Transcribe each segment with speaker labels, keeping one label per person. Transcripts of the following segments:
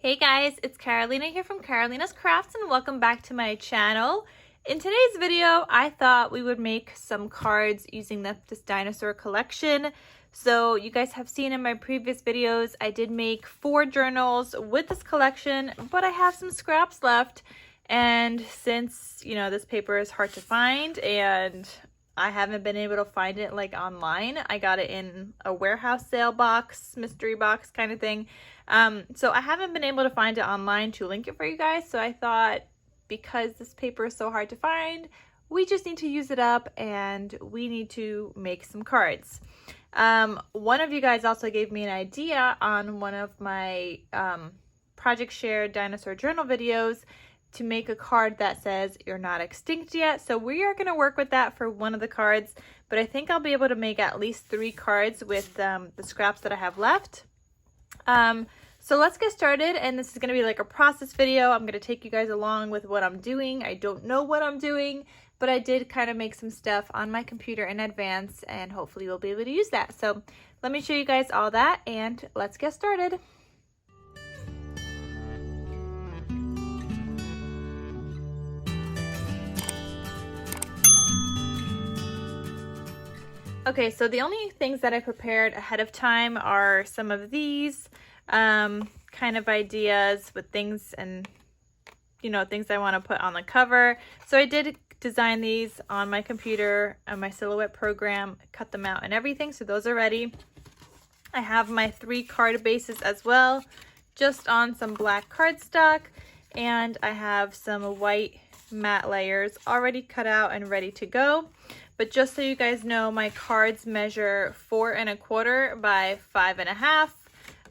Speaker 1: Hey guys, it's Carolina here from KarolinasKrafts and welcome back to my channel. In today's video, I thought we would make some cards using this dinosaur collection. So you guys have seen in my previous videos, I did make 4 journals with this collection, but I have some scraps left. And since, this paper is hard to find and I haven't been able to find it like online, I got it in a warehouse sale box, mystery box kind of thing. So I haven't been able to find it online to link it for you guys. So I thought because this paper is so hard to find, we just need to use it up and we need to make some cards. One of you guys also gave me an idea on one of my Project Share Dinosaur Journal videos to make a card that says you're not extinct yet. So we are going to work with that for one of the cards, but I think I'll be able to make at least 3 cards with the scraps that I have left. So let's get started, and this is going to be like a process video. I'm going to take you guys along with what I'm doing. I don't know what I'm doing, but I did kind of make some stuff on my computer in advance, and hopefully we'll be able to use that. So let me show you guys all that, and let's get started. Okay, so the only things that I prepared ahead of time are some of these kind of ideas with things and, things I want to put on the cover. So I did design these on my computer and my Silhouette program, cut them out and everything. So those are ready. I have my 3 card bases as well, just on some black cardstock. And I have some white matte layers already cut out and ready to go. But just so you guys know, my cards measure 4 1/4 by 5 1/2,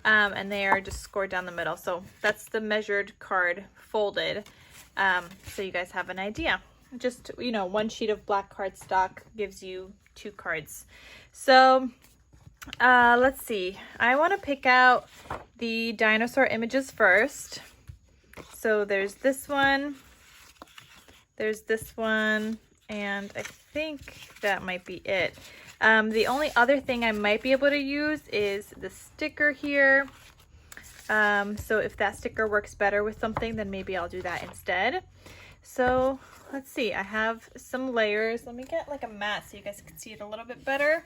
Speaker 1: and they are just scored down the middle. So that's the measured card folded, so you guys have an idea. Just, 1 sheet of black cardstock gives you 2 cards. So let's see. I want to pick out the dinosaur images first. So there's this one, there's this one, and I think that might be it. The only other thing I might be able to use is the sticker here. So if that sticker works better with something, then maybe I'll do that instead. So let's see, I have some layers. Let me get like a mat so you guys can see it a little bit better.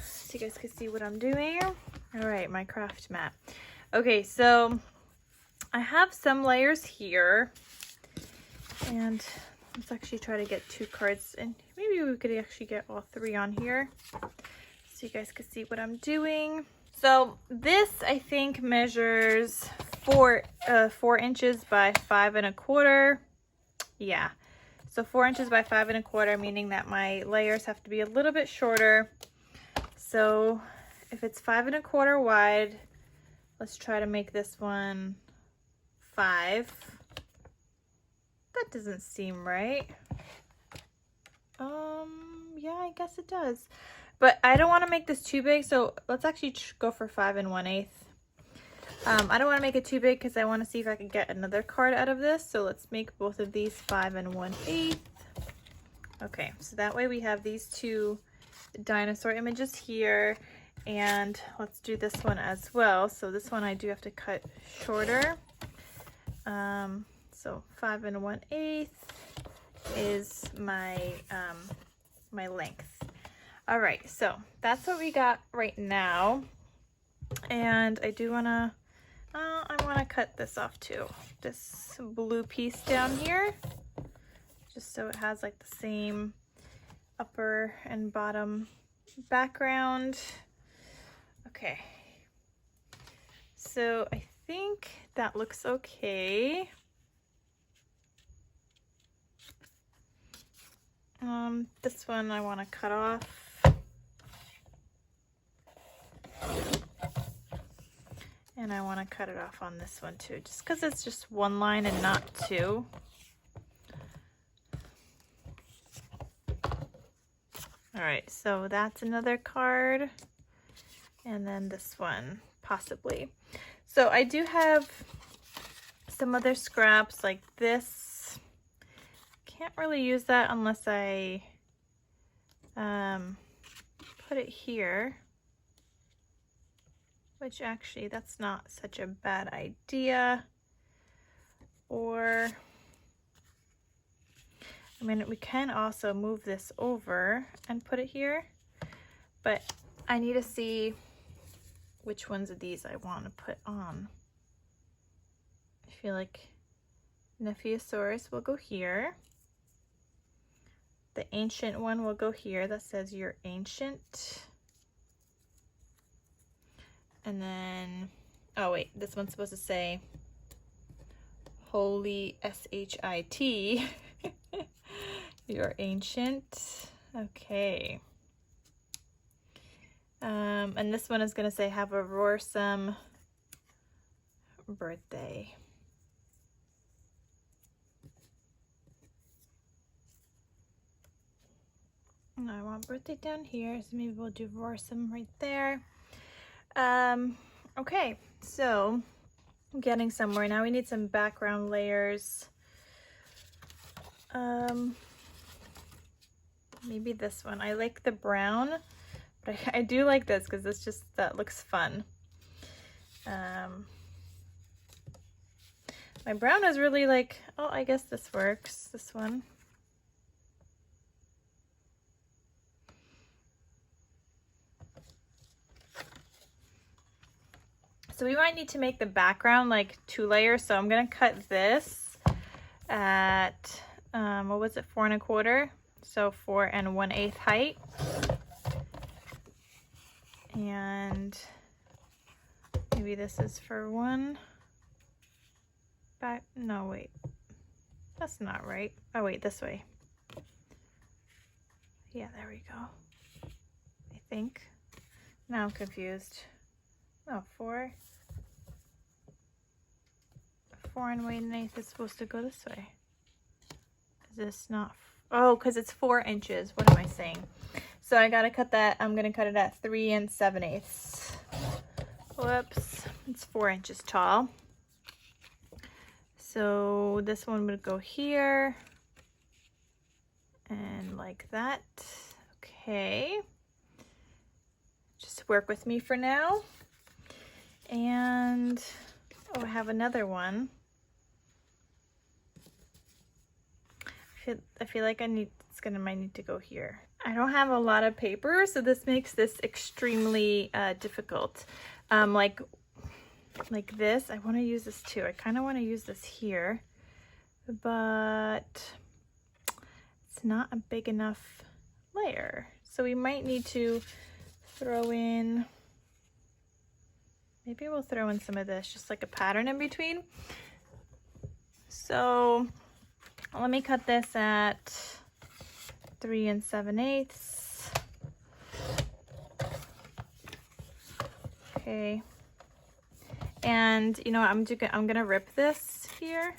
Speaker 1: So you guys can see what I'm doing. All right, my craft mat. Okay, so I have some layers here, and let's actually try to get 2 cards, and maybe we could actually get all 3 on here so you guys can see what I'm doing. So this, I think, measures 4 inches by 5 1/4. Yeah, so 4 inches by 5 1/4, meaning that my layers have to be a little bit shorter. So if it's 5 1/4 wide, let's try to make this one 5. That doesn't seem right. Yeah, I guess it does. But I don't want to make this too big, so let's actually go for 5 1/8. I don't want to make it too big because I want to see if I can get another card out of this. So let's make both of these 5 1/8. Okay, so that way we have these 2 dinosaur images here. And let's do this one as well. So this one I do have to cut shorter. So 5 1/8 is my my length. All right, so that's what we got right now. And I do wanna, I wanna cut this off too. This blue piece down here, just so it has like the same upper and bottom background. Okay, so I think that looks okay. This one I want to cut off. And I want to cut it off on this one too, just because it's just 1 line and not 2. All right, so that's another card. And then this one, possibly. So I do have some other scraps like this. Can't really use that unless I put it here. which actually that's not such a bad idea. Or, I mean, we can also move this over and put it here, but I need to see which ones of these I want to put on. I feel like Nephiosaurus will go here. The ancient one will go here. That says you're ancient. And then, oh wait, this one's supposed to say holy, S-H-I-T. You're ancient. Okay. And this one is going to say have a roarsome birthday. And I want birthday down here, so maybe we'll do roarsome right there. Okay, so I'm getting somewhere. Now we need some background layers. Maybe this one. I like the brown, but I do like this because it's just, that looks fun. My brown is really like, oh, I guess this works, this one. So we might need to make the background like 2 layers. So I'm gonna cut this at, what was it, 4 1/4? So 4 1/8 height. And maybe this is for 1 back, no wait, that's not right. Oh wait, this way. Yeah, there we go. I think. Now I'm confused. No, 4 1/8 is supposed to go this way. Is this not? Oh, because it's 4 inches. What am I saying? So I gotta cut that. I'm gonna cut it at 3 7/8. Whoops. It's 4 inches tall. So this one would go here and like that. Okay. Just work with me for now. And oh, I have another one. I feel like might need to go here. I don't have a lot of paper, so this makes this extremely difficult. Like this, I want to use this too. I kind of want to use this here, but it's not a big enough layer. So we might need to throw in, maybe we'll throw in some of this, just like a pattern in between. So let me cut this at 3 7/8. Okay. And you know what, I'm gonna rip this here,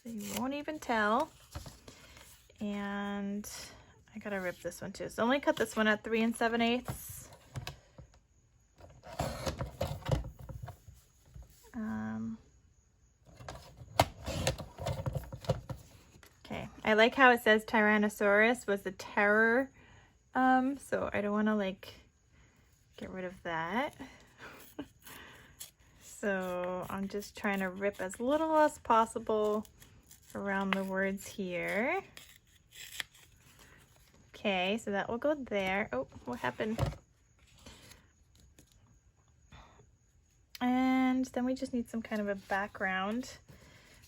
Speaker 1: so you won't even tell. And I gotta rip this one too. So only cut this one at 3 7/8. Okay, I like how it says Tyrannosaurus was the terror. So I don't want to like get rid of that. So I'm just trying to rip as little as possible around the words here. Okay, so that will go there. Oh, what happened? And then we just need some kind of a background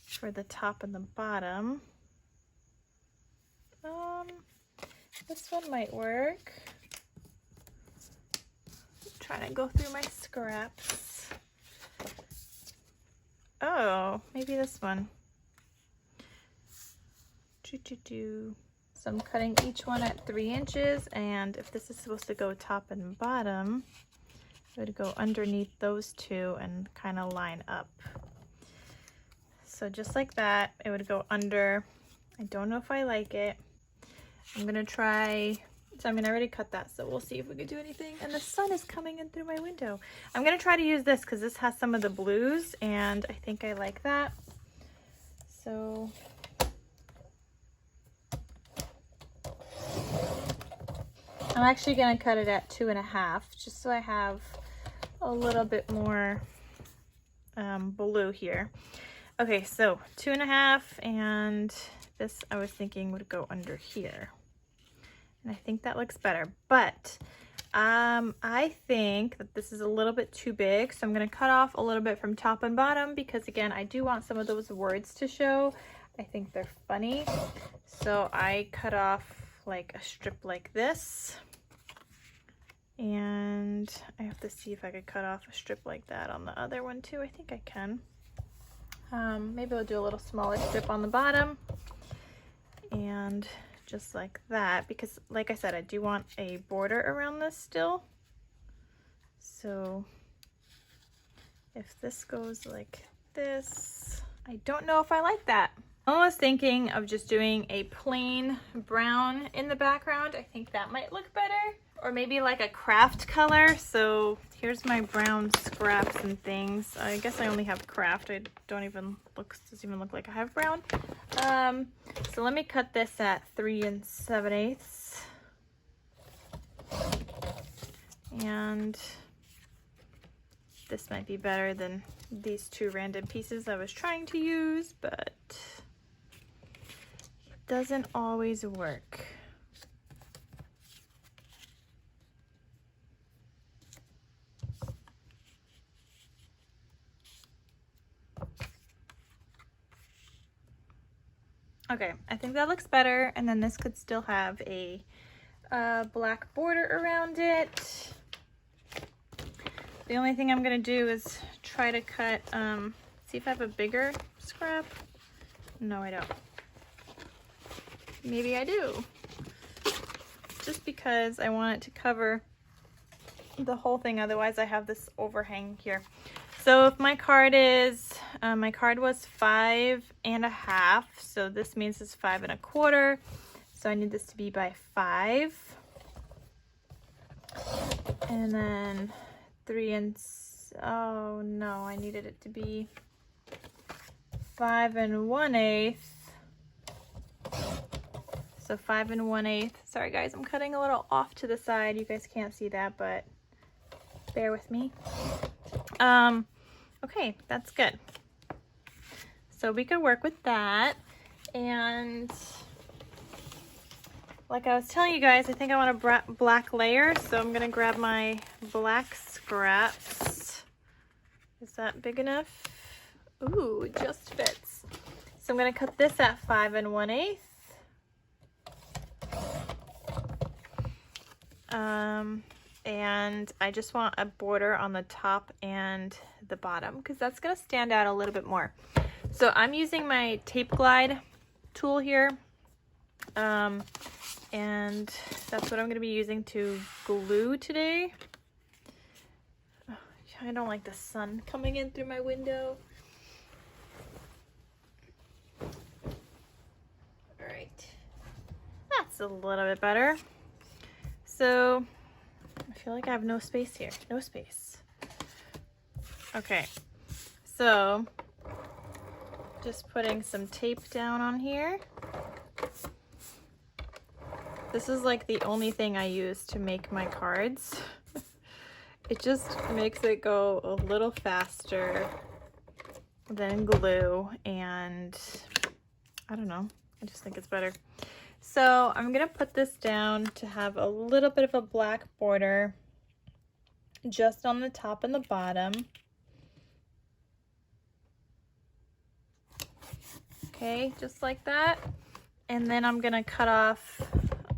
Speaker 1: for the top and the bottom. This one might work. I'm trying to go through my scraps. Oh, maybe this one. So I'm cutting each one at 3 inches, and if this is supposed to go top and bottom, it would go underneath those two and kind of line up. So just like that, it would go under. I don't know if I like it. I'm gonna try, so I mean I already cut that, so we'll see if we could do anything. And the sun is coming in through my window. I'm gonna try to use this because this has some of the blues and I think I like that. So I'm actually going to cut it at 2.5 just so I have a little bit more blue here. Okay, so 2.5, and this I was thinking would go under here. And I think that looks better, but I think that this is a little bit too big, so I'm going to cut off a little bit from top and bottom because, again, I do want some of those words to show. I think they're funny. So I cut off like a strip like this. And I have to see if I could cut off a strip like that on the other one too. I think I can. Maybe I'll do a little smaller strip on the bottom. And just like that, because like I said, I do want a border around this still. So if this goes like this, I don't know if I like that. I was thinking of just doing a plain brown in the background. I think that might look better. Or maybe like a craft color. So here's my brown scraps and things. I guess I only have craft. I don't even doesn't even look like I have brown. So let me cut this at 3 7/8. And this might be better than these two random pieces I was trying to use, but it doesn't always work. Okay, I think that looks better, and then this could still have a black border around it. The only thing I'm gonna do is try to cut, see if I have a bigger scrap. No, I don't. Maybe I do. Just because I want it to cover the whole thing, otherwise I have this overhang here. So if my card is, my card was 5.5, so this means it's 5 1/4. So I need this to be by 5. And then 3 oh no, I needed it to be 5 1/8. So 5 1/8. Sorry guys, I'm cutting a little off to the side. You guys can't see that, but bear with me. Okay, that's good. So we could work with that. And like I was telling you guys, I think I want a black layer. So I'm gonna grab my black scraps. Is that big enough? Ooh, it just fits. So I'm gonna cut this at 5 1/8. And I just want a border on the top and the bottom because that's going to stand out a little bit more. So I'm using my tape glide tool here, and that's what I'm going to be using to glue today. I don't like the sun coming in through my window. All right, that's a little bit better. So I feel like I have no space here. No space. Okay, so just putting some tape down on here. This is like the only thing I use to make my cards. It just makes it go a little faster than glue, and I don't know, I just think it's better. So I'm gonna put this down to have a little bit of a black border just on the top and the bottom. Okay, just like that. And then I'm gonna cut off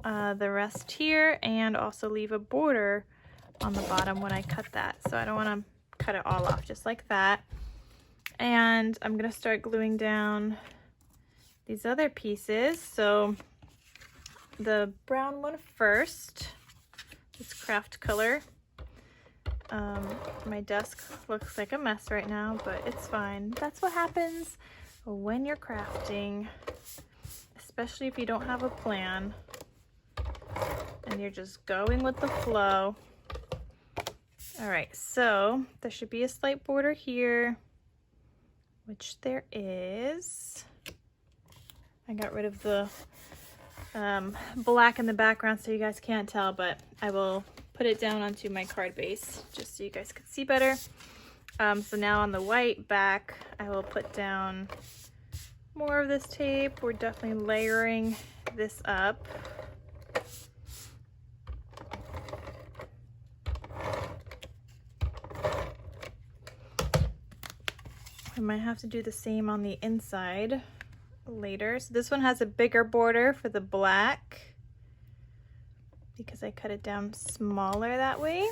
Speaker 1: the rest here and also leave a border on the bottom when I cut that. So I don't wanna cut it all off, just like that. And I'm gonna start gluing down these other pieces. So the brown one first, this craft color. My desk looks like a mess right now, but it's fine. That's what happens when you're crafting, especially if you don't have a plan and you're just going with the flow. All right, so there should be a slight border here, which there is. I got rid of the black in the background so you guys can't tell, but I will put it down onto my card base just so you guys can see better. So now on the white back, I will put down more of this tape. We're definitely layering this up. I might have to do the same on the inside later. So this one has a bigger border for the black because I cut it down smaller that way.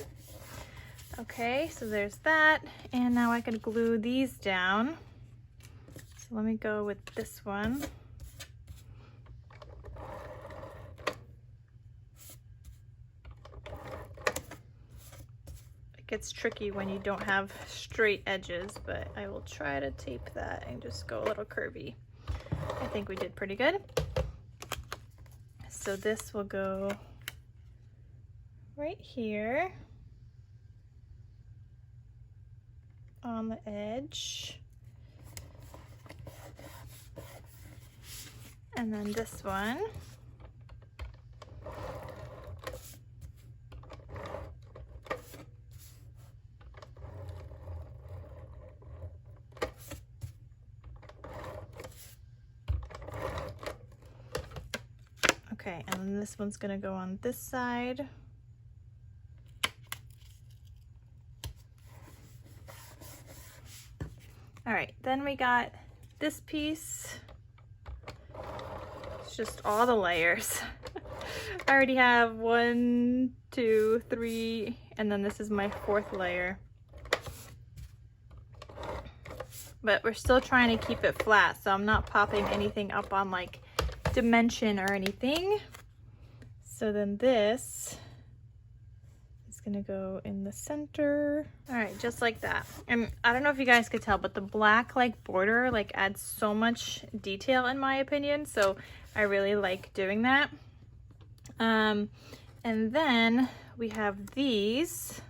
Speaker 1: Okay, so there's that. And now I can glue these down. So let me go with this one. Gets tricky when you don't have straight edges, but I will try to tape that and just go a little curvy. I think we did pretty good. So this will go right here on the edge. And then this one. Okay, and then this one's gonna go on this side. All right, then we got this piece. It's just all the layers. I already have 1, 2, 3, and then this is my 4th layer. But we're still trying to keep it flat, so I'm not popping anything up on like dimension or anything. So then this is gonna go in the center. All right, just like that. And I don't know if you guys could tell, but the black like border like adds so much detail in my opinion. So I really like doing that. And then we have these.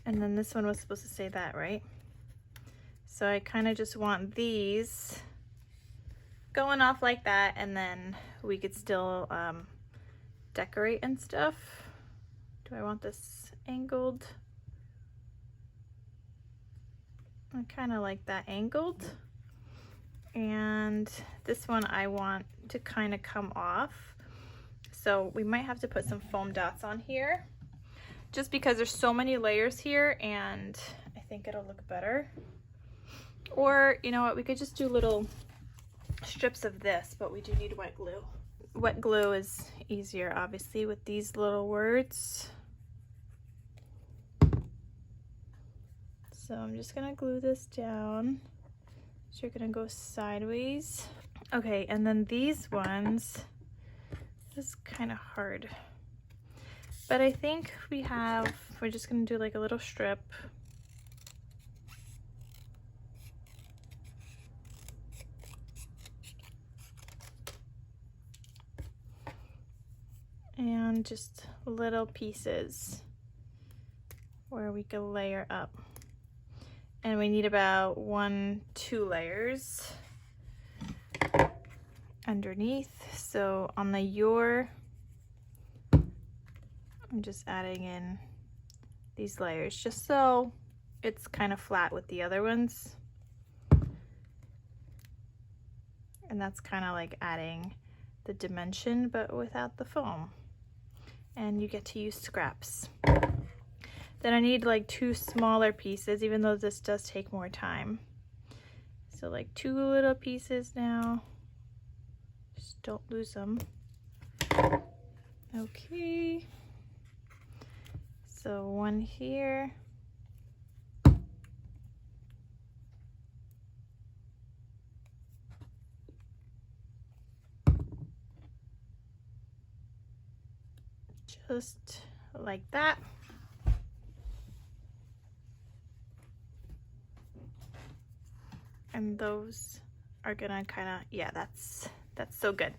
Speaker 1: And then this one was supposed to say that, right? So I kind of just want these going off like that, and then we could still decorate and stuff. Do I want this angled? I kind of like that angled. And this one I want to kind of come off. So we might have to put some foam dots on here just because there's so many layers here, and I think it'll look better. Or, you know what, we could just do little strips of this, but we do need wet glue. Wet glue is easier, obviously, with these little words. So I'm just gonna glue this down. So you're gonna go sideways. Okay, and then these ones, this is kind of hard. But I think we're just gonna do like a little strip. And just little pieces where we can layer up. And we need about 1, 2 layers underneath. So on the your, I'm just adding in these layers just so it's kind of flat with the other ones. And that's kind of like adding the dimension but without the foam. And you get to use scraps. Then I need like 2 smaller pieces, even though this does take more time. So like 2 little pieces now. Just don't lose them. Okay. So 1 here. Just like that. And those are gonna kind of, yeah, that's so good.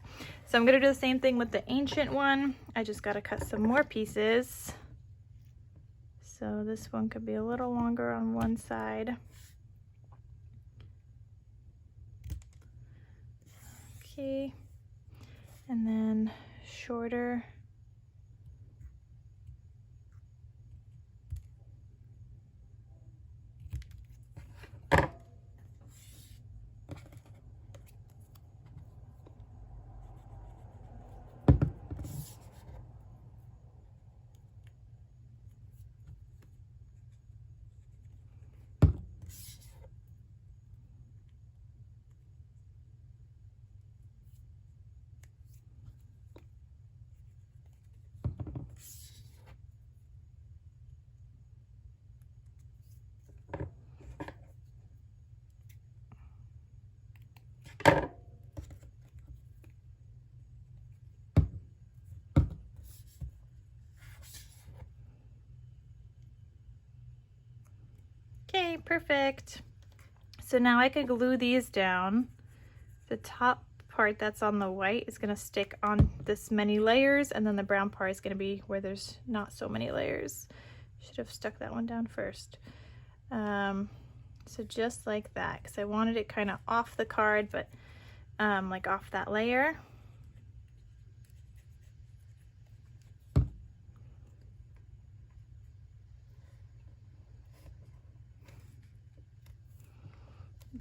Speaker 1: So I'm gonna do the same thing with the ancient one. I just gotta cut some more pieces. So this one could be a little longer on one side. Okay, and then shorter. Okay, perfect. So now I could glue these down. The top part that's on the white is gonna stick on this many layers, and then the brown part is gonna be where there's not so many layers. Should have stuck that one down first. So just like that, because I wanted it kind of off the card, but like off that layer.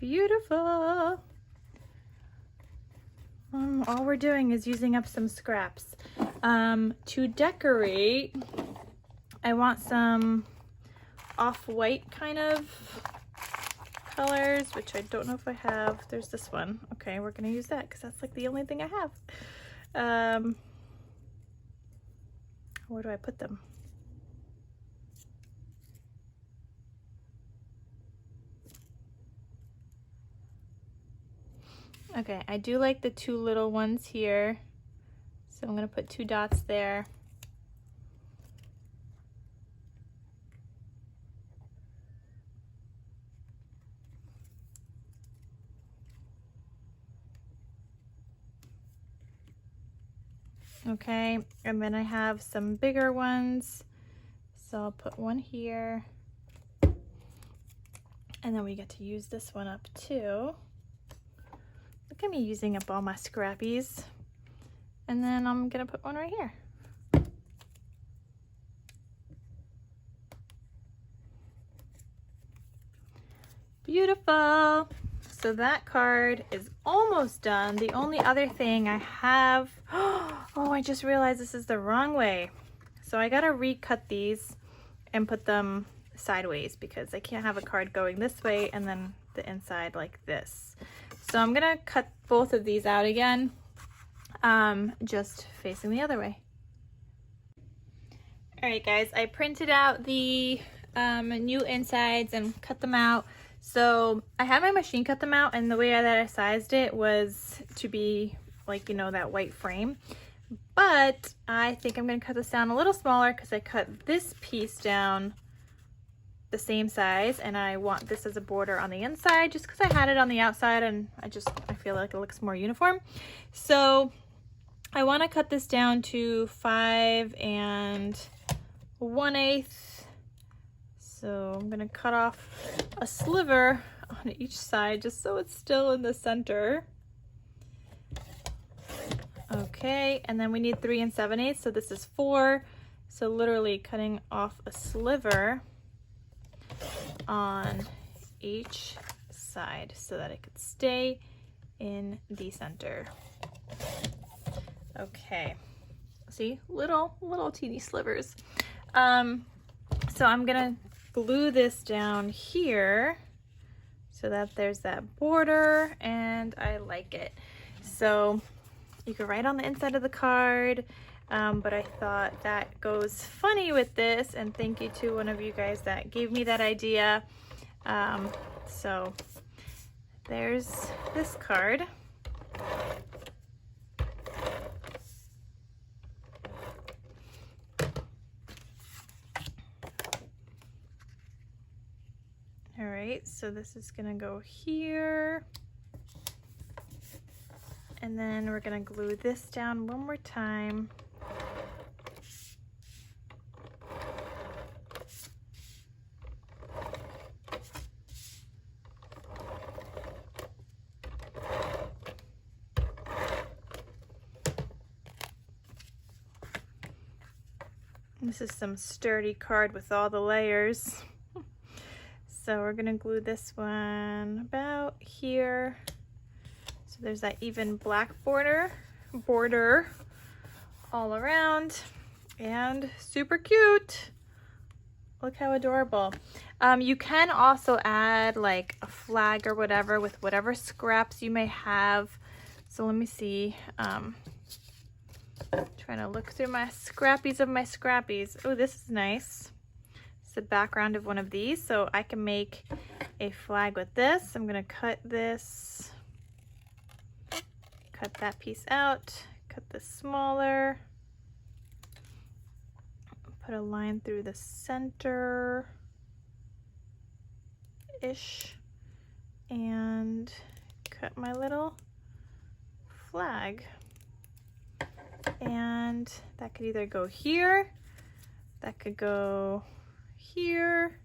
Speaker 1: Beautiful. All we're doing is using up some scraps. To decorate, I want some off-white kind of colors, which I don't know if I have. There's this one. Okay, we're gonna use that because that's like the only thing I have. Where do I put them? Okay, I do like the two little ones here, so I'm gonna put 2 dots there. Okay, and then I have some bigger ones, so I'll put one here, and then we get to use this one up too. Look at me using up all my scrappies. And then I'm gonna put one right here. Beautiful. So that card is almost done. The only other thing I have, oh, I just realized this is the wrong way. So I gotta recut these and put them sideways because I can't have a card going this way and then the inside like this. So I'm gonna cut both of these out again, just facing the other way. All right, guys, I printed out the new insides and cut them out. So I had my machine cut them out, and the way that I sized it was to be like, you know, that white frame. But I think I'm gonna cut this down a little smaller because I cut this piece down the same size, and I want this as a border on the inside just because I had it on the outside and I feel like it looks more uniform. So I want to cut this down to 5 1/8. So I'm gonna cut off a sliver on each side just so it's still in the center. Okay, and then we need 3 7/8, so this is 4. So literally cutting off a sliver on each side so that it could stay in the center. Okay, see, little teeny slivers. So I'm gonna glue this down here so that there's that border, and I like it. So you can write on the inside of the card, but I thought that goes funny with this, and thank you to one of you guys that gave me that idea. So there's this card. All right, so this is gonna go here. And then we're gonna glue this down one more time. This is some sturdy card with all the layers. So we're gonna glue this one about here. So there's that even black border all around, and super cute. Look how adorable. You can also add like a flag or whatever with whatever scraps you may have. So let me see. Trying to look through my scrappies of my scrappies. Oh, this is nice. It's the background of one of these. So I can make a flag with this. I'm gonna cut this. Cut that piece out. Cut this smaller. Put a line through the center-ish, and cut my little flag. And that could either go here, that could go here,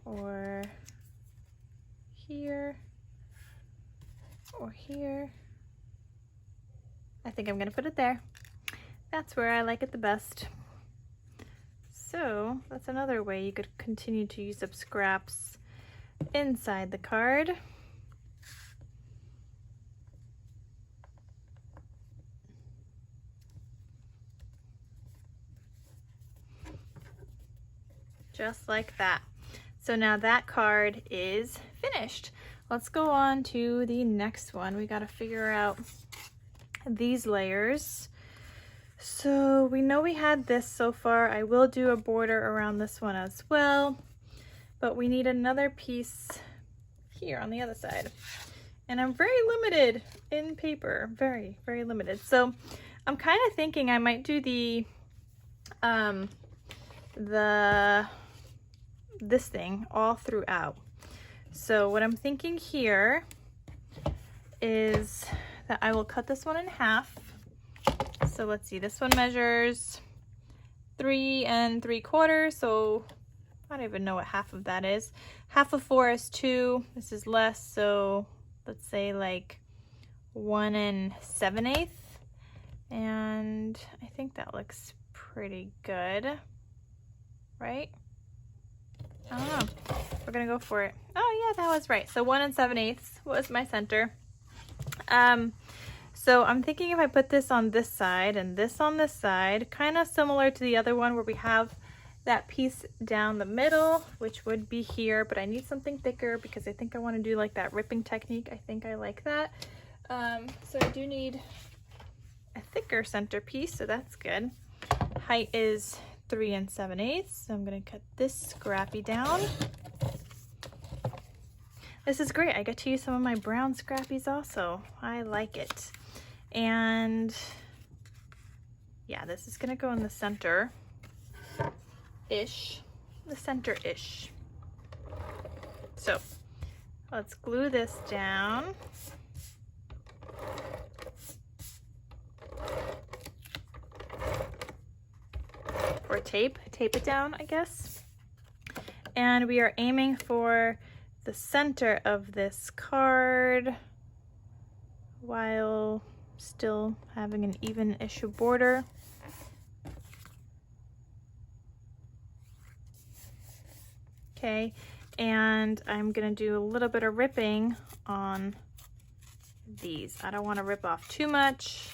Speaker 1: or here, or here. I think I'm gonna put it there. That's where I like it the best. So that's another way you could continue to use up scraps inside the card. Just like that. So now that card is finished. Let's go on to the next one. We got to figure out these layers. So we know we had this so far. I will do a border around this one as well, but we need another piece here on the other side. And I'm very limited in paper, very, very limited. So I'm kind of thinking I might do this thing all throughout. So what I'm thinking here is that I will cut this one in half. So let's see, this one measures 3 3/4, so I don't even know what half of that is. Half of 4 is 2, this is less, so let's say like 1 7/8, and I think that looks pretty good, right? I don't know, we're gonna go for it. Oh yeah, that was right. So 1 7/8 was my center. So I'm thinking if I put this on this side and this on this side, kind of similar to the other one where we have that piece down the middle, which would be here, but I need something thicker because I think I want to do like that ripping technique. I think I like that. So I do need a thicker center piece, so that's good. Height is 3 7/8, so I'm going to cut this scrappy down. This is great. I get to use some of my brown scrappies also. I like it. And yeah, this is gonna go in the center-ish. The center-ish. So let's glue this down. Or tape it down, I guess. And we are aiming for the center of this card while still having an even-ish border. Okay, and I'm gonna do a little bit of ripping on these. I don't want to rip off too much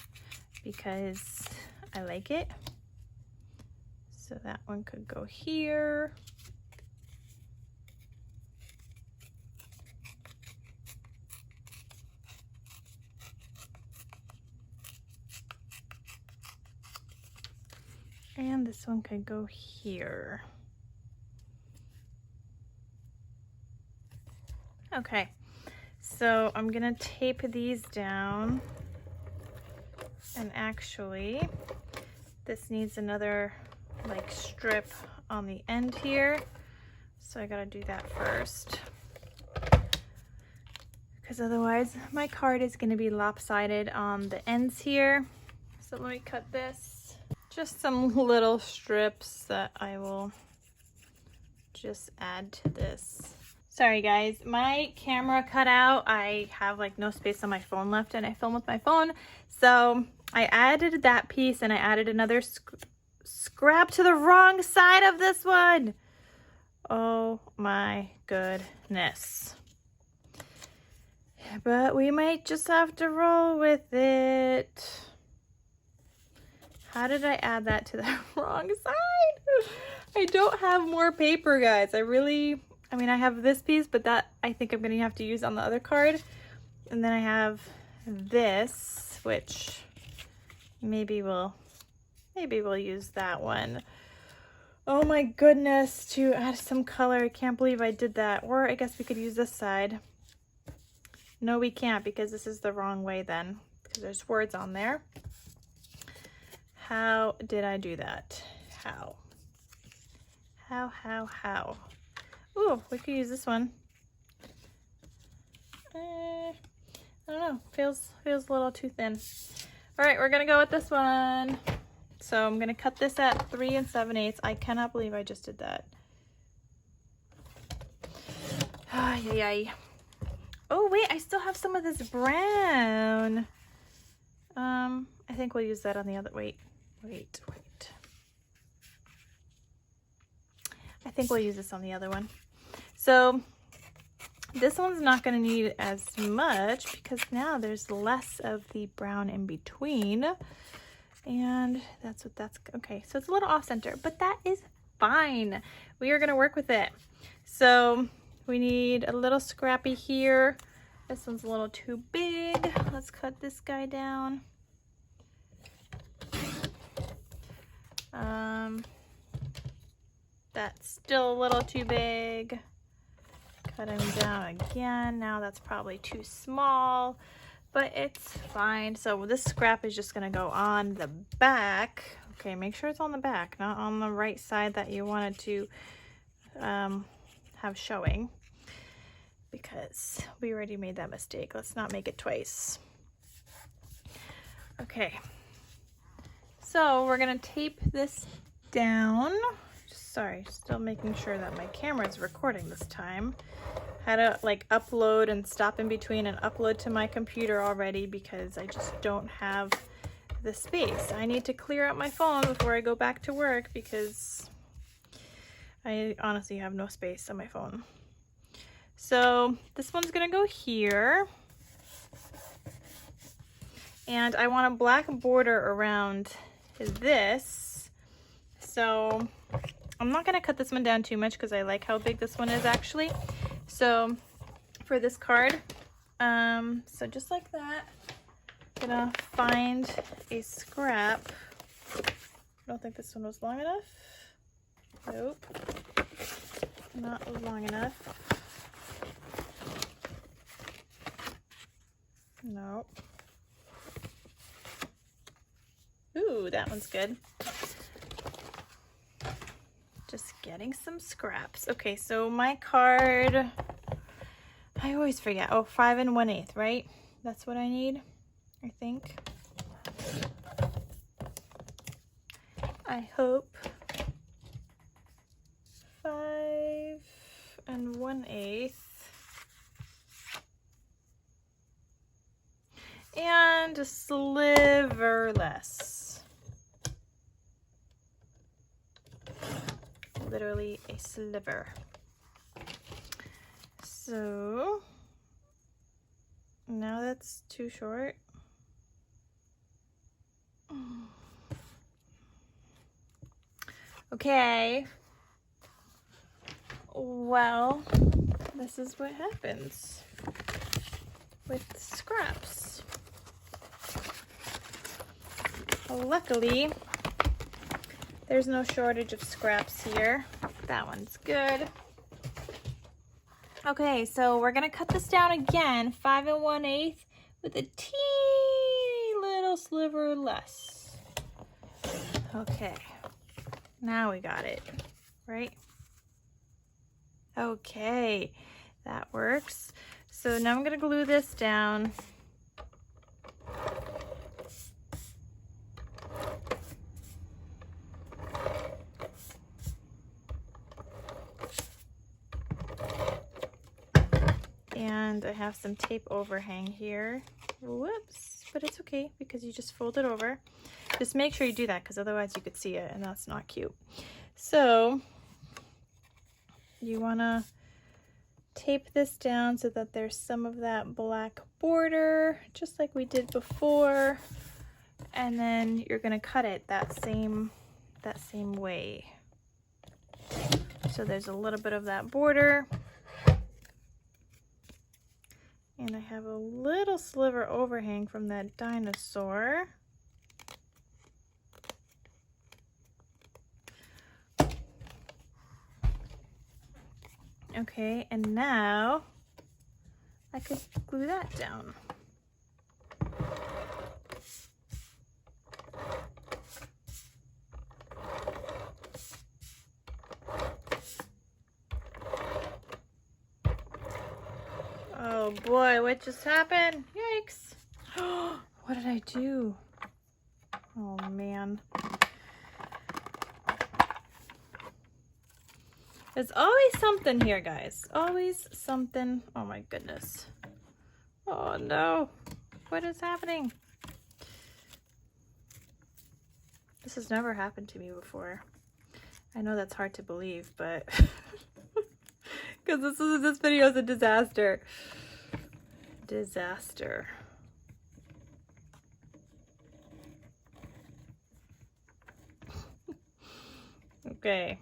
Speaker 1: because I like it. So that one could go here. And this one could go here. Okay, so I'm gonna tape these down. And actually, this needs another like strip on the end here. So I gotta do that first. Because otherwise my card is gonna be lopsided on the ends here. So let me cut this. Just some little strips that I will just add to this. Sorry guys, my camera cut out. I have like no space on my phone left and I film with my phone. So I added that piece and I added another scrap to the wrong side of this one. Oh my goodness. But we might just have to roll with it. How did I add that to the wrong side? I don't have more paper, guys. I mean, I have this piece, but that I think I'm gonna have to use on the other card. And then I have this, which maybe we'll use that one. Oh my goodness, to add some color. I can't believe I did that. Or I guess we could use this side. No, we can't because this is the wrong way then, because there's words on there. How did I do that? How? How? Ooh, we could use this one. I don't know, feels a little too thin. All right, we're gonna go with this one. So I'm gonna cut this at 3 7/8. I cannot believe I just did that. Ay. Oh wait, I still have some of this brown. I think we'll use that on the other, wait. I think we'll use this on the other one. So this one's not going to need as much because now there's less of the brown in between. And that's okay. So it's a little off center, but that is fine. We are going to work with it. So we need a little scrappy here. This one's a little too big. Let's cut this guy down. That's still a little too big. Cut him down again. Now that's probably too small, but it's fine. So this scrap is just gonna go on the back. Okay, make sure it's on the back, not on the right side that you wanted to have showing, because we already made that mistake. Let's not make it twice. Okay, so we're gonna tape this down. Sorry, still making sure that my camera is recording this time. Had to like upload and stop in between and upload to my computer already because I just don't have the space. I need to clear out my phone before I go back to work because I honestly have no space on my phone. So this one's gonna go here. And I want a black border around this. So I'm not gonna cut this one down too much because I like how big this one is actually. So for this card, so just like that, I'm gonna find a scrap. I don't think this one was long enough. Nope, not long enough. Nope. Ooh, that one's good. Just getting some scraps. Okay, so my card, I always forget. Oh, 5 1/8, right? That's what I need, I think. I hope. 5 1/8. And a sliver less. Literally a sliver. So now that's too short. Okay. Well, this is what happens with scraps. Luckily, there's no shortage of scraps here. That one's good. Okay, so we're gonna cut this down again, 5 1/8 with a teeny little sliver less. Okay, now we got it, right? Okay, that works. So now I'm gonna glue this down. And I have some tape overhang here. Whoops, but it's okay because you just fold it over. Just make sure you do that because otherwise you could see it and that's not cute. So you want to tape this down so that there's some of that black border, just like we did before. And then you're going to cut it that same way. So there's a little bit of that border. And I have a little sliver overhang from that dinosaur. Okay, and now I could glue that down. Oh boy, what just happened? Yikes. What did I do? Oh man. There's always something here, guys. Always something. Oh my goodness. Oh no. What is happening? This has never happened to me before. I know that's hard to believe, but because this video is a disaster. Disaster. Okay.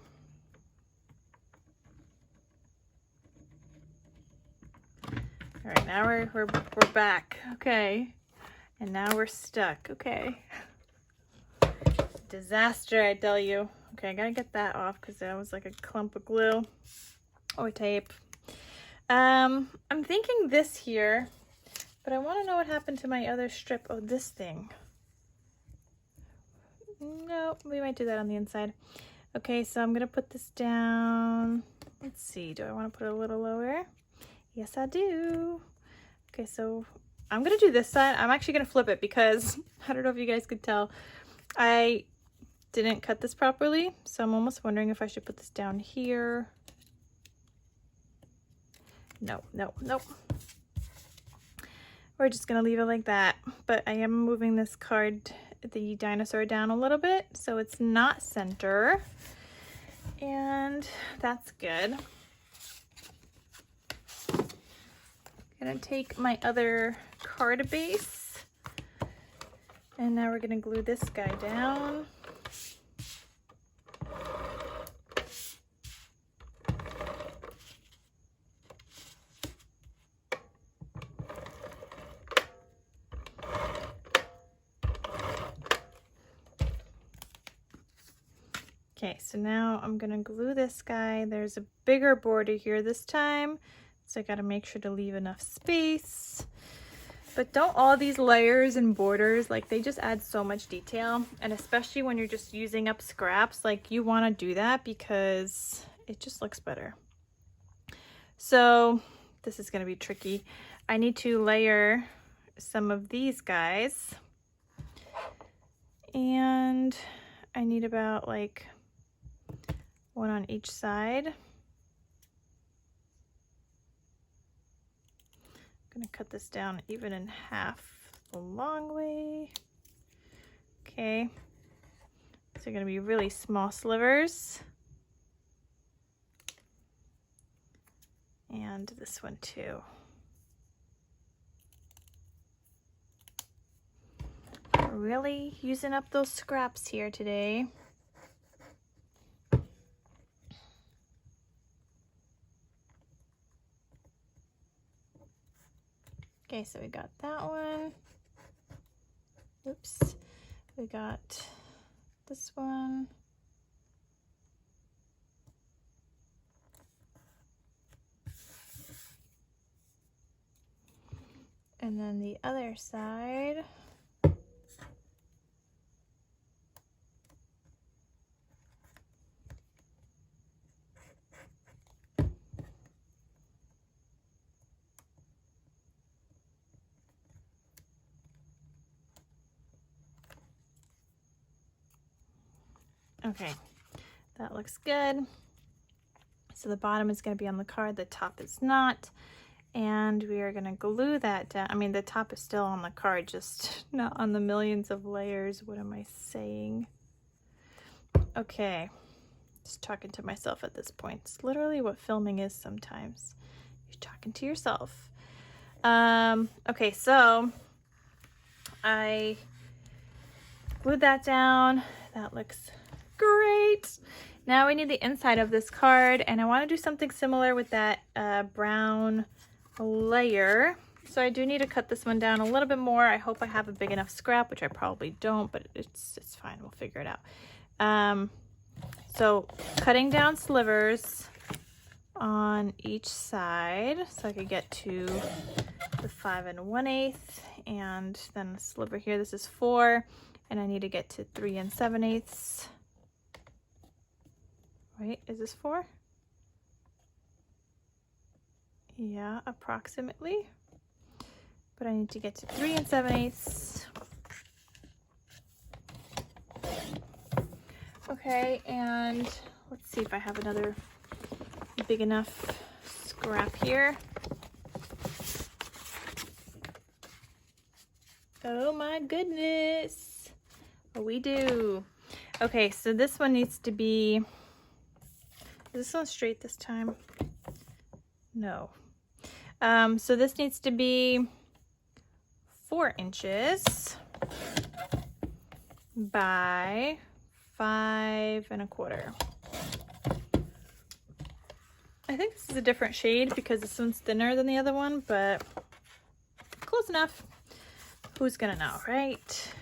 Speaker 1: All right, now we're back. Okay. And now we're stuck. Okay. Disaster, I tell you. Okay, I gotta get that off because that was like a clump of glue or tape. I'm thinking this here, but I want to know what happened to my other strip of this thing. No, we might do that on the inside. Okay, so I'm gonna put this down. Let's see, do I want to put it a little lower? Yes, I do. Okay, so I'm gonna do this side. I'm actually gonna flip it because I don't know if you guys could tell. I didn't cut this properly, so I'm almost wondering if I should put this down here. No, no, nope. We're just gonna leave it like that. But I am moving this card, the dinosaur, down a little bit so it's not center. And that's good. Gonna take my other card base and now we're gonna glue this guy down. Okay, so now I'm gonna glue this guy. There's a bigger border here this time, so I gotta make sure to leave enough space. But don't all these layers and borders, like they just add so much detail, and especially when you're just using up scraps, like you wanna do that because it just looks better. So this is gonna be tricky. I need to layer some of these guys, and I need about like one on each side. I'm gonna cut this down even in half the long way. Okay, so they're gonna be really small slivers. And this one too. We're really using up those scraps here today. Okay, so we got that one. Oops. We got this one. And then the other side. Okay, that looks good. So the bottom is going to be on the card, the top is not. And we are gonna glue that down. I mean, the top is still on the card, just not on the millions of layers. What am I saying? Okay, just talking to myself at this point. It's literally what filming is sometimes. You're talking to yourself. Okay, so I glued that down. That looks great. Now we need the inside of this card, and I want to do something similar with that brown layer. So I do need to cut this one down a little bit more. I hope I have a big enough scrap, which I probably don't, but it's fine. We'll figure it out. So cutting down slivers on each side so I could get to the 5 1/8, and then a sliver here. This is 4, and I need to get to 3 7/8. Wait, is this 4? Yeah, approximately. But I need to get to 3 7/8. Okay, and let's see if I have another big enough scrap here. Oh my goodness. Oh, we do. Okay, so this one needs to be, is this one straight this time? No. So this needs to be 4 inches by 5 1/4. I think this is a different shade because this one's thinner than the other one, but close enough. Who's gonna know, right?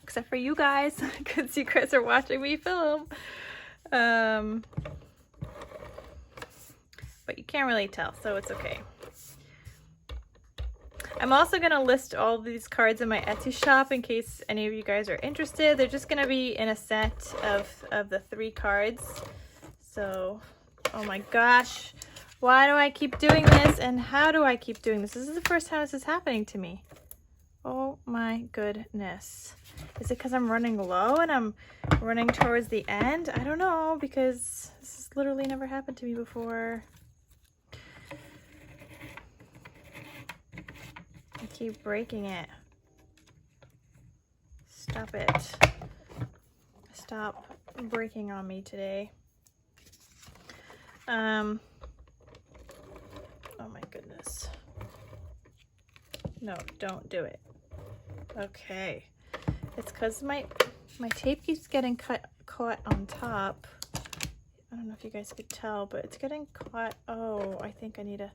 Speaker 1: Except for you guys, because you guys are watching me film. But you can't really tell, so it's okay. I'm also going to list all of these cards in my Etsy shop in case any of you guys are interested. They're just going to be in a set of the 3 cards. So, oh my gosh, why do I keep doing this, and how do I keep doing this? This is the first time this is happening to me. Oh my goodness. Is it because I'm running low and I'm running towards the end? I don't know, because this has literally never happened to me before. I keep breaking it. Stop it. Stop breaking on me today. Oh my goodness. No, don't do it. Okay. It's because my tape keeps getting caught on top. I don't know if you guys could tell, but it's getting caught. Oh, I think I need to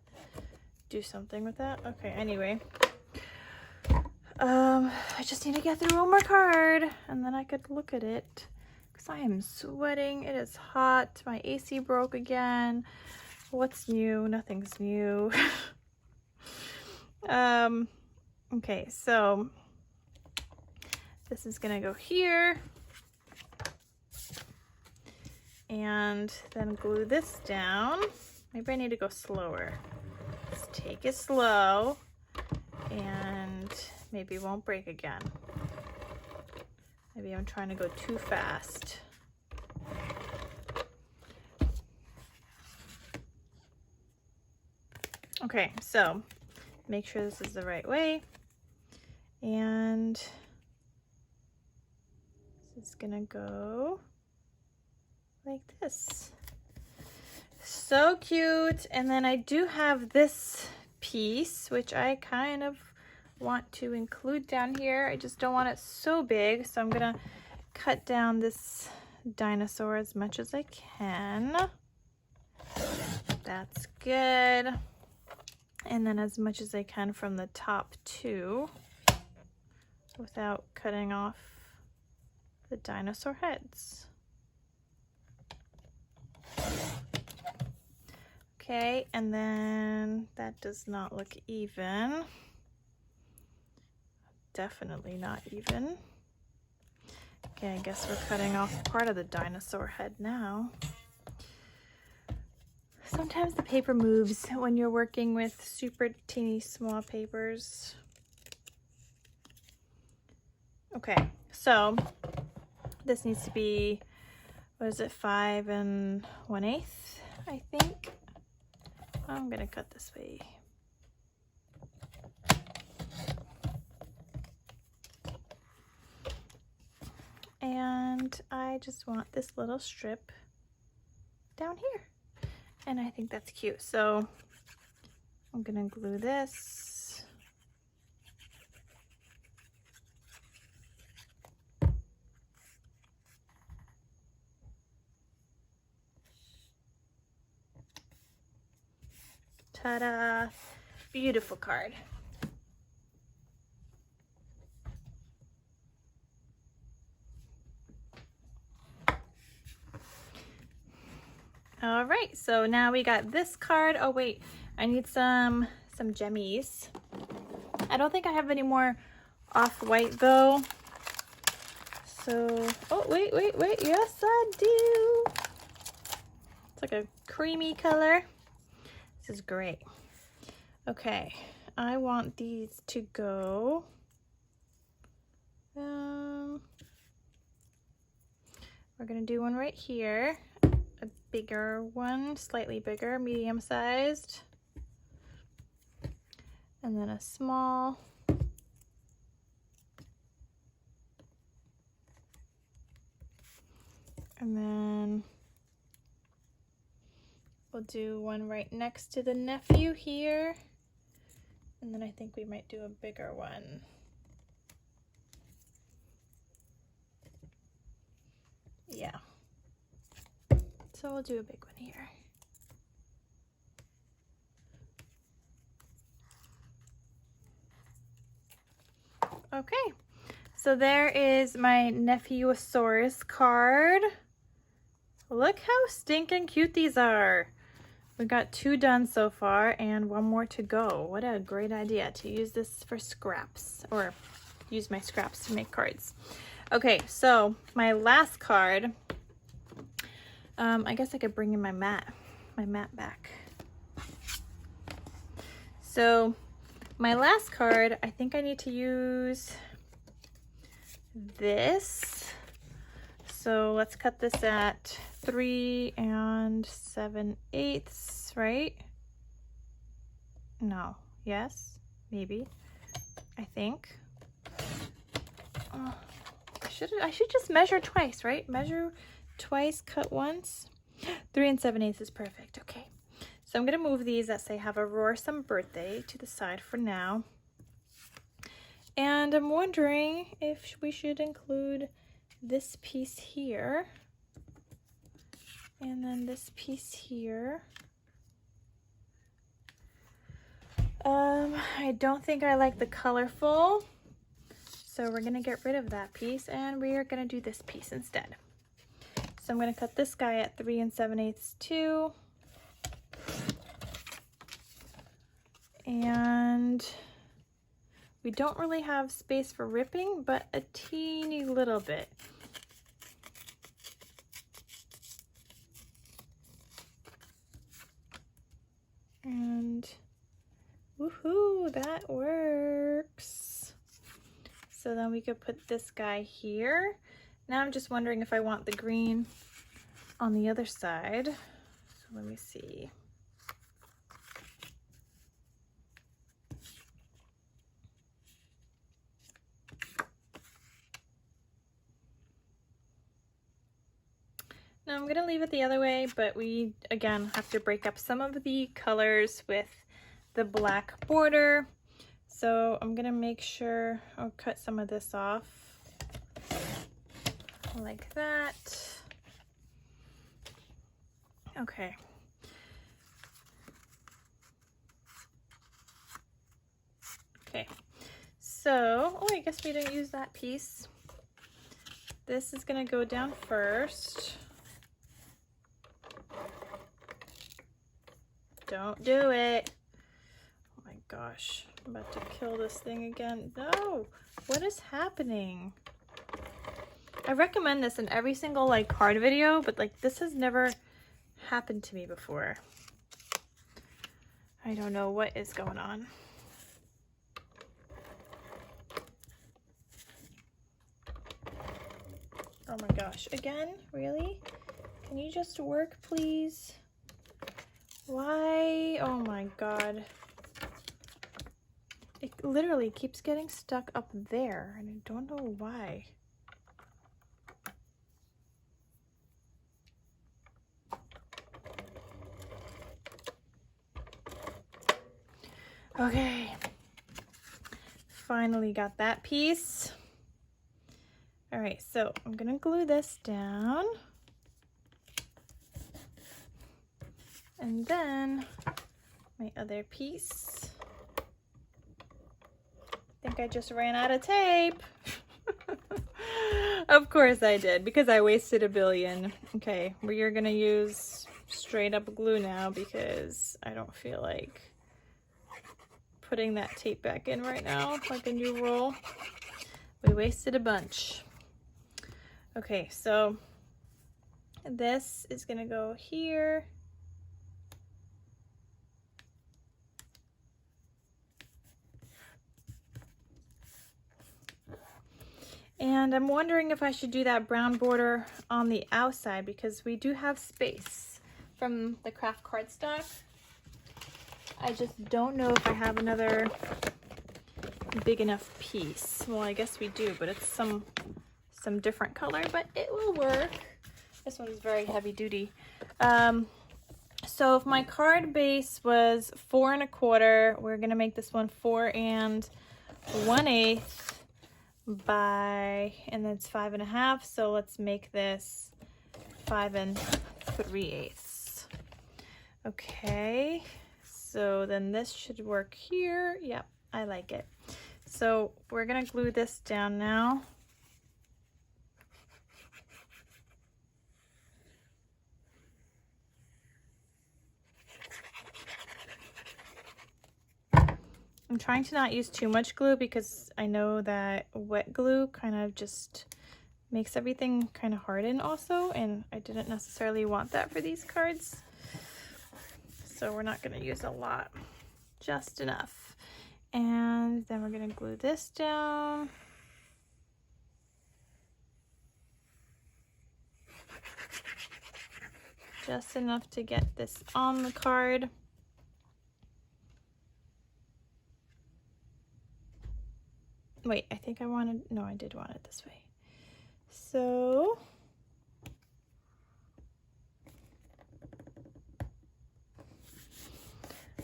Speaker 1: do something with that. Okay, anyway. I just need to get through one more card, and then I could look at it. Because I am sweating. It is hot. My AC broke again. What's new? Nothing's new. Okay, so this is gonna go here, and then glue this down. Maybe I need to go slower. Let's take it slow, and maybe it won't break again. Maybe I'm trying to go too fast. Okay, so make sure this is the right way. And this is gonna go like this. So cute. And then I do have this piece, which I kind of want to include down here. I just don't want it so big, so I'm gonna cut down this dinosaur as much as I can. That's good. And then as much as I can from the top too, without cutting off the dinosaur heads. Okay, and then that does not look even. Definitely not even. Okay, I guess we're cutting off part of the dinosaur head now. Sometimes the paper moves when you're working with super teeny small papers. Okay, so this needs to be, what is it, 5 1/8, I think. I'm gonna cut this way. And I just want this little strip down here. And I think that's cute. So I'm gonna glue this. Ta-da! Beautiful card. All right, so now we got this card. Oh wait, I need some gemmies. I don't think I have any more off-white though. So, oh wait, yes I do. It's like a creamy color. This is great. Okay, I want these to go. We're gonna do one right here. A bigger one, slightly bigger, medium-sized, and then a small, and then we'll do one right next to the nephew here, and then I think we might do a bigger one. Yeah. So we'll do a big one here. Okay, so there is my Nephewsaurus card. Look how stinking cute these are. We got 2 done so far and 1 more to go. What a great idea to use this for scraps, or use my scraps to make cards. Okay, so my last card, I guess I could bring in my mat back. So my last card, I think I need to use this. So let's cut this at 3 7/8, right? No, yes, maybe, I think. I should just measure twice, right? Measure twice, cut once. 3 7/8 is perfect. Okay, so I'm gonna move these that say "Have a Roarsome Birthday" to the side for now. And I'm wondering if we should include this piece here and then this piece here. I don't think I like the colorful, so we're gonna get rid of that piece and we are gonna do this piece instead. So I'm gonna cut this guy at 3 7/8 too. And we don't really have space for ripping, but a teeny little bit. And woohoo, that works. So then we could put this guy here. Now I'm just wondering if I want the green on the other side. So let me see. Now I'm going to leave it the other way, but we again have to break up some of the colors with the black border. So I'm going to make sure I'll cut some of this off like that. Okay. Okay. So, oh, I guess we didn't use that piece. This is going to go down first. Don't do it. Oh my gosh, I'm about to kill this thing again. No, what is happening? I recommend this in every single like card video, but like this has never happened to me before. I don't know what is going on. Oh my gosh, again? Really? Can you just work, please? Why? Oh my God. It literally keeps getting stuck up there, and I don't know why. Okay. Finally got that piece. All right, so I'm gonna glue this down. And then my other piece. I think I just ran out of tape. Of course I did, because I wasted a billion. Okay, we're gonna use straight up glue now because I don't feel like putting that tape back in right now, like a new roll. We wasted a bunch. Okay, so this is gonna go here. And I'm wondering if I should do that brown border on the outside because we do have space from the craft cardstock. I just don't know if I have another big enough piece. Well, I guess we do, but it's some different color, but it will work. This one is very heavy duty. So if my card base was 4 1/4, we're gonna make this one 4 1/8 and then it's 5 1/2. So let's make this 5 3/8. Okay, so then this should work here. Yep, I like it. So we're gonna glue this down now. I'm trying to not use too much glue because I know that wet glue kind of just makes everything kind of harden also, and I didn't necessarily want that for these cards. So we're not going to use a lot, just enough. And then we're going to glue this down. Just enough to get this on the card. Wait, I think I wanted, no, I did want it this way. So,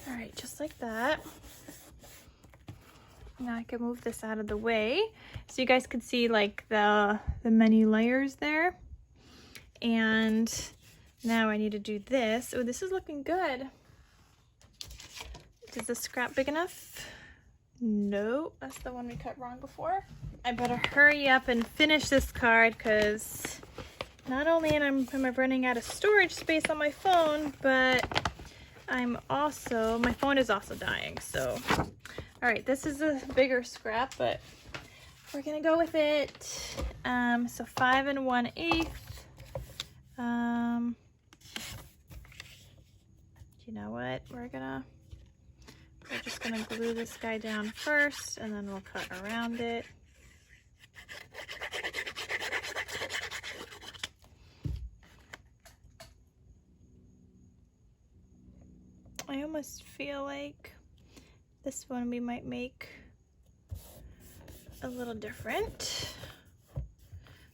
Speaker 1: all right, just like that. Now I can move this out of the way so you guys can see like the many layers there. And now I need to do this. Oh, this is looking good. Is this scrap big enough? No, that's the one we cut wrong before. I better hurry up and finish this card because not only am I running out of storage space on my phone, but my phone is also dying. So, all right, this is a bigger scrap, but we're gonna go with it. So 5 1/8. You know what? We're just gonna glue this guy down first, and then we'll cut around it. I almost feel like this one we might make a little different.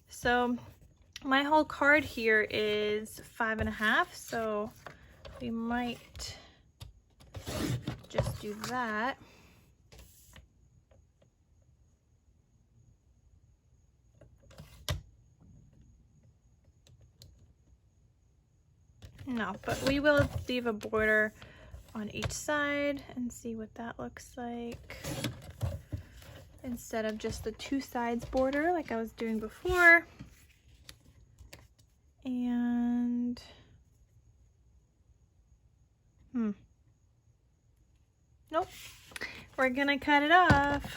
Speaker 1: So my whole card here is 5 1/2, so we might just do that. No, but we will leave a border on each side and see what that looks like instead of just the 2 sides border like I was doing before. And nope, we're gonna cut it off.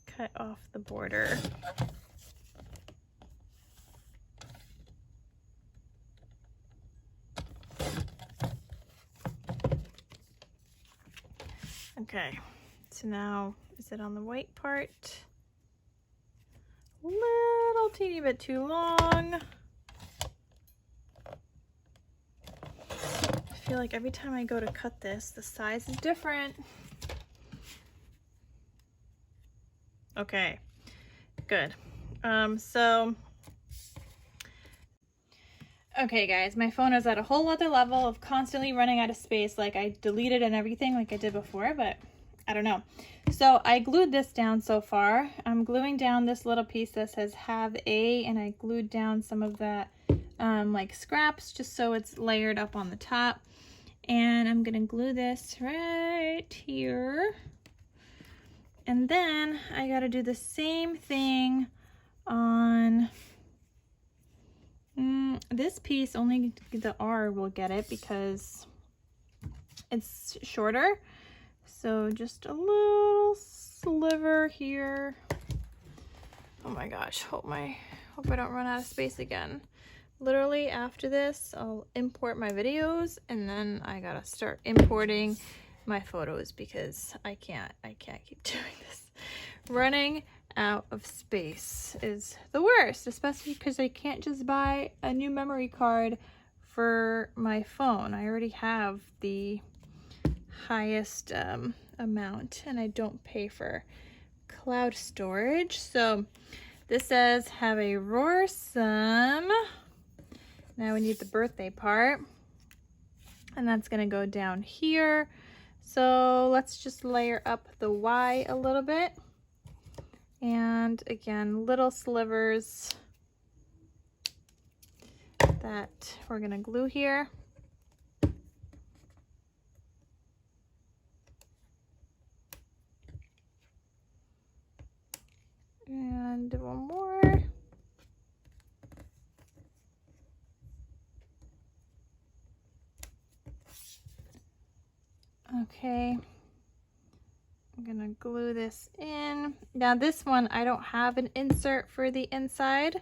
Speaker 1: Cut off the border. Okay, so now is it on the white part? Little teeny bit too long. feel like every time I go to cut this, the size is different. Okay, good. Okay guys, my phone is at a whole other level of constantly running out of space. Like I deleted and everything like I did before, but I don't know. So I glued this down so far. I'm gluing down this little piece that says have a, and I glued down some of that like scraps just so it's layered up on the top. And I'm gonna glue this right here. And then I gotta do the same thing on this piece. Only the R will get it because it's shorter. So just a little sliver here. Oh my gosh, hope I don't run out of space again. Literally after this, I'll import my videos and then I gotta start importing my photos because I can't keep doing this. Running out of space is the worst, especially because I can't just buy a new memory card for my phone. I already have the highest amount and I don't pay for cloud storage. So this says have a roar some. Now we need the birthday part, and that's gonna go down here. So let's just layer up the Y a little bit. And again, little slivers that we're gonna glue here. And one more. Okay, I'm gonna glue this in. Now this one, I don't have an insert for the inside,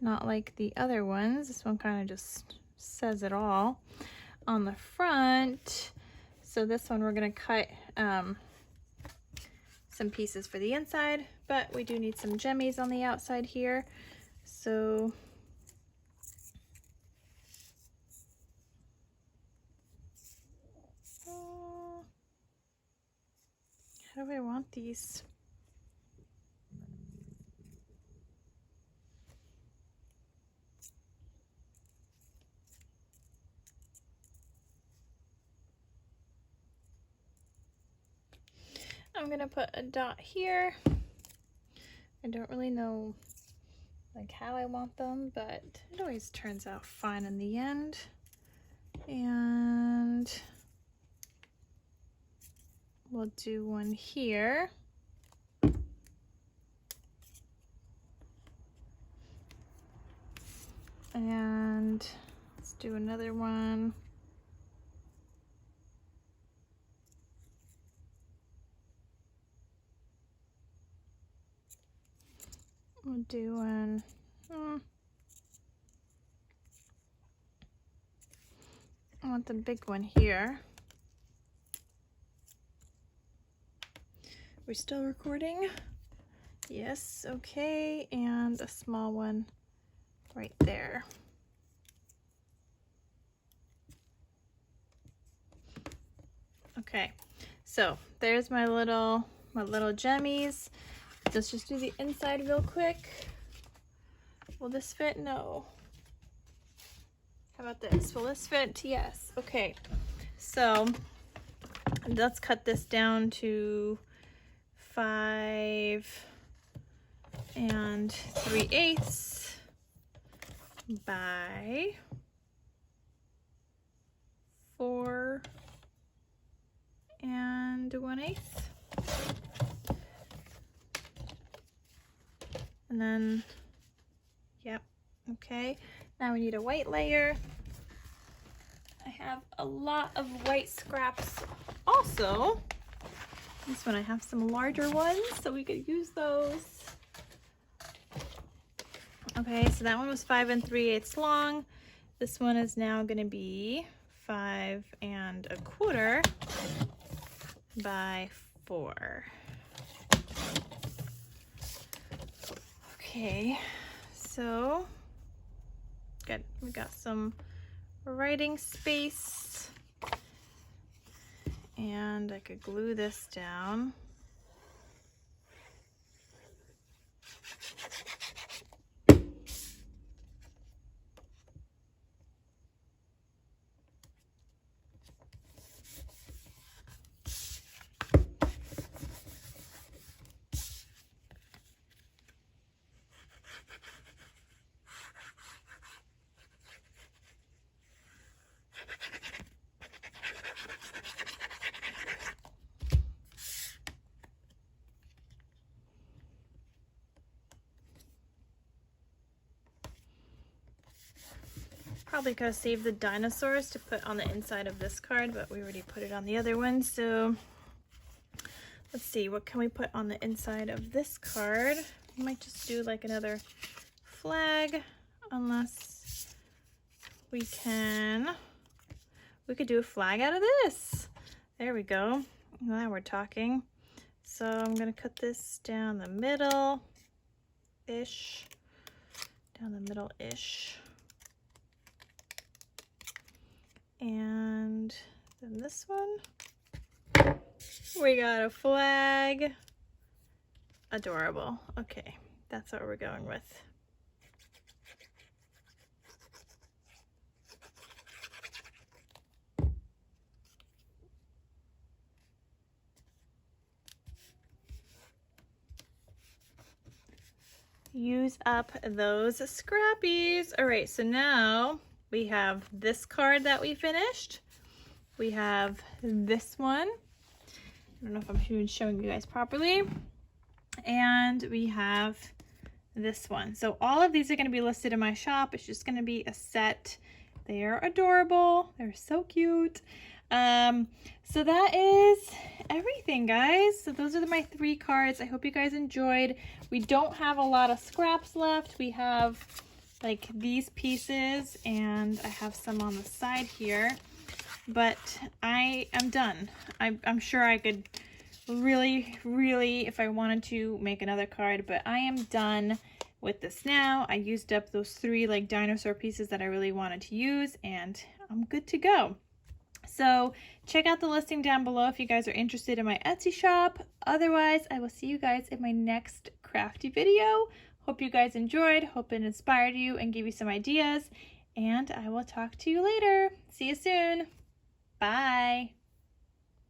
Speaker 1: not like the other ones. This one kind of just says it all on the front. So this one we're gonna cut some pieces for the inside, but we do need some jemmies on the outside here. So how do I want these? I'm gonna put a dot here. I don't really know like how I want them, but it always turns out fine in the end. And we'll do one here. And let's do another one. We'll do one. I want the big one here. We're still recording? Yes, okay, and a small one right there. Okay, so there's my little jemmies. Let's just do the inside real quick. Will this fit? No. How about this? Will this fit? Yes. Okay, so let's cut this down to 5 3/8 by 4 1/8. And then, yep, okay. Now we need a white layer. I have a lot of white scraps also. This one I have some larger ones, so we could use those. Okay, so that one was 5 3/8 long. This one is now gonna be 5 1/4 by 4. Okay, so good. We got some writing space. And I could glue this down. Probably could have saved the dinosaurs to put on the inside of this card, but we already put it on the other one. So let's see, what can we put on the inside of this card? I might just do like another flag, unless we could do a flag out of this. There we go. Now we're talking. So I'm gonna cut this down the middle-ish. And then this one, we got a flag. Adorable. Okay, that's what we're going with. Use up those scrappies. All right, so now we have this card that we finished. We have this one. I don't know if I'm even showing you guys properly. And we have this one. So all of these are going to be listed in my shop. It's just going to be a set. They are adorable. They're so cute. So that is everything, guys. So those are my 3 cards. I hope you guys enjoyed. We don't have a lot of scraps left. We have like these pieces, and I have some on the side here, but I am done. I'm sure I could really, if I wanted to, make another card, but I am done with this now. I used up those 3 like dinosaur pieces that I really wanted to use, and I'm good to go. So check out the listing down below if you guys are interested in my Etsy shop. Otherwise, I will see you guys in my next crafty video. Hope you guys enjoyed, hope it inspired you and gave you some ideas, and I will talk to you later. See you soon. Bye.